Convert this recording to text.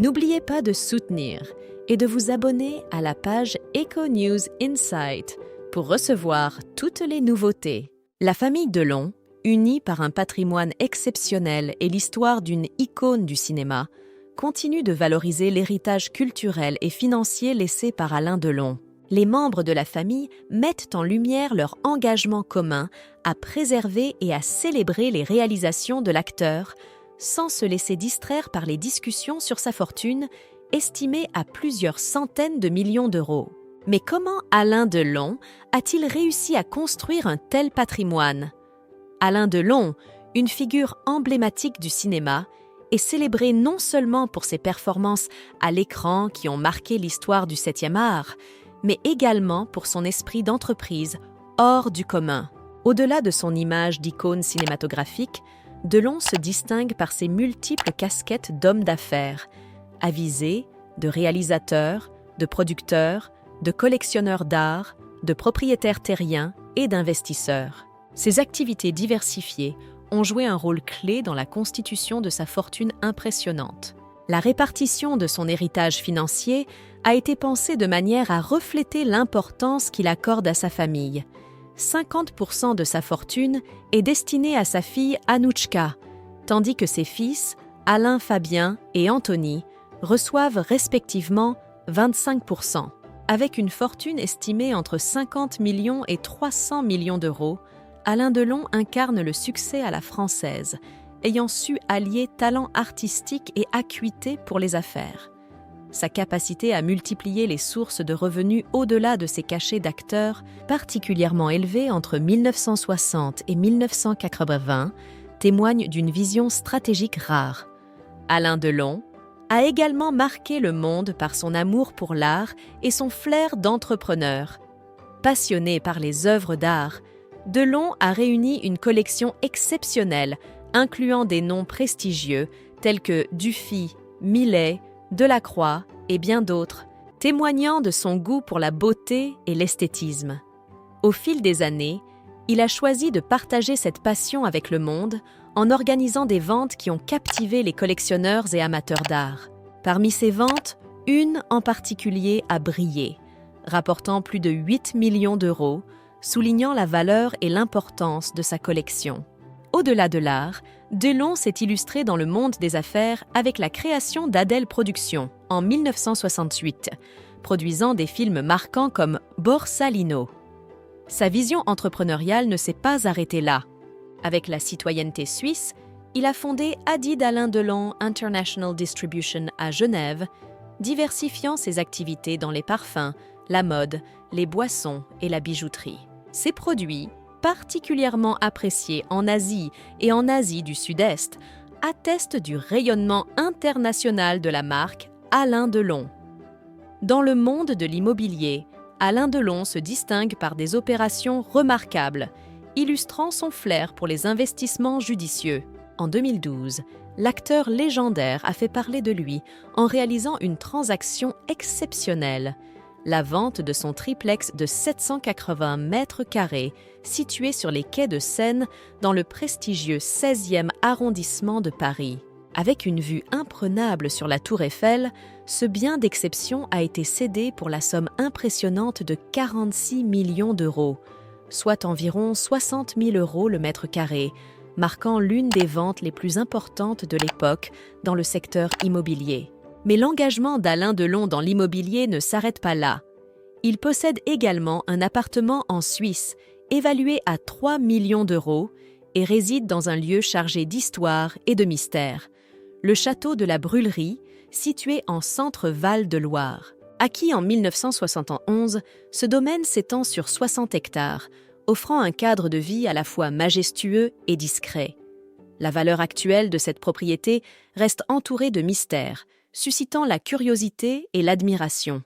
N'oubliez pas de soutenir et de vous abonner à la page Eco News Insight pour recevoir toutes les nouveautés. La famille Delon, unie par un patrimoine exceptionnel et l'histoire d'une icône du cinéma, continue de valoriser l'héritage culturel et financier laissé par Alain Delon. Les membres de la famille mettent en lumière leur engagement commun à préserver et à célébrer les réalisations de l'acteur, sans se laisser distraire par les discussions sur sa fortune, estimée à plusieurs centaines de millions d'euros. Mais comment Alain Delon a-t-il réussi à construire un tel patrimoine ? Alain Delon, une figure emblématique du cinéma, est célébré non seulement pour ses performances à l'écran qui ont marqué l'histoire du 7e art, mais également pour son esprit d'entreprise hors du commun. Au-delà de son image d'icône cinématographique, Delon se distingue par ses multiples casquettes d'homme d'affaires, avisé, de réalisateur, de producteur, de collectionneur d'art, de propriétaire terrien et d'investisseur. Ses activités diversifiées ont joué un rôle clé dans la constitution de sa fortune impressionnante. La répartition de son héritage financier a été pensée de manière à refléter l'importance qu'il accorde à sa famille. 50% de sa fortune est destinée à sa fille Anouchka, tandis que ses fils, Alain Fabien et Anthony, reçoivent respectivement 25%. Avec une fortune estimée entre 50 millions et 300 millions d'euros, Alain Delon incarne le succès à la française, ayant su allier talent artistique et acuité pour les affaires. Sa capacité à multiplier les sources de revenus au-delà de ses cachets d'acteur, particulièrement élevés entre 1960 et 1980, témoigne d'une vision stratégique rare. Alain Delon a également marqué le monde par son amour pour l'art et son flair d'entrepreneur. Passionné par les œuvres d'art, Delon a réuni une collection exceptionnelle, incluant des noms prestigieux tels que Dufy, Millet, Delacroix et bien d'autres, témoignant de son goût pour la beauté et l'esthétisme. Au fil des années, il a choisi de partager cette passion avec le monde en organisant des ventes qui ont captivé les collectionneurs et amateurs d'art. Parmi ces ventes, une en particulier a brillé, rapportant plus de 8 millions d'euros, soulignant la valeur et l'importance de sa collection. Au-delà de l'art, Delon s'est illustré dans le monde des affaires avec la création d'Adèle Productions en 1968, produisant des films marquants comme Borsalino. Sa vision entrepreneuriale ne s'est pas arrêtée là. Avec la citoyenneté suisse, il a fondé Adid Alain Delon International Distribution à Genève, diversifiant ses activités dans les parfums, la mode, les boissons et la bijouterie. Ses produits, particulièrement appréciés en Asie et en Asie du Sud-Est, attestent du rayonnement international de la marque Alain Delon. Dans le monde de l'immobilier, Alain Delon se distingue par des opérations remarquables, illustrant son flair pour les investissements judicieux. En 2012, l'acteur légendaire a fait parler de lui en réalisant une transaction exceptionnelle, la vente de son triplex de 780 mètres carrés situé sur les quais de Seine dans le prestigieux 16e arrondissement de Paris. Avec une vue imprenable sur la Tour Eiffel, ce bien d'exception a été cédé pour la somme impressionnante de 46 millions d'euros, soit environ 60 000 euros le mètre carré, marquant l'une des ventes les plus importantes de l'époque dans le secteur immobilier. Mais l'engagement d'Alain Delon dans l'immobilier ne s'arrête pas là. Il possède également un appartement en Suisse, évalué à 3 millions d'euros, et réside dans un lieu chargé d'histoire et de mystère, le château de la Brûlerie, situé en centre-Val de Loire. Acquis en 1971, ce domaine s'étend sur 60 hectares, offrant un cadre de vie à la fois majestueux et discret. La valeur actuelle de cette propriété reste entourée de mystères, suscitant la curiosité et l'admiration.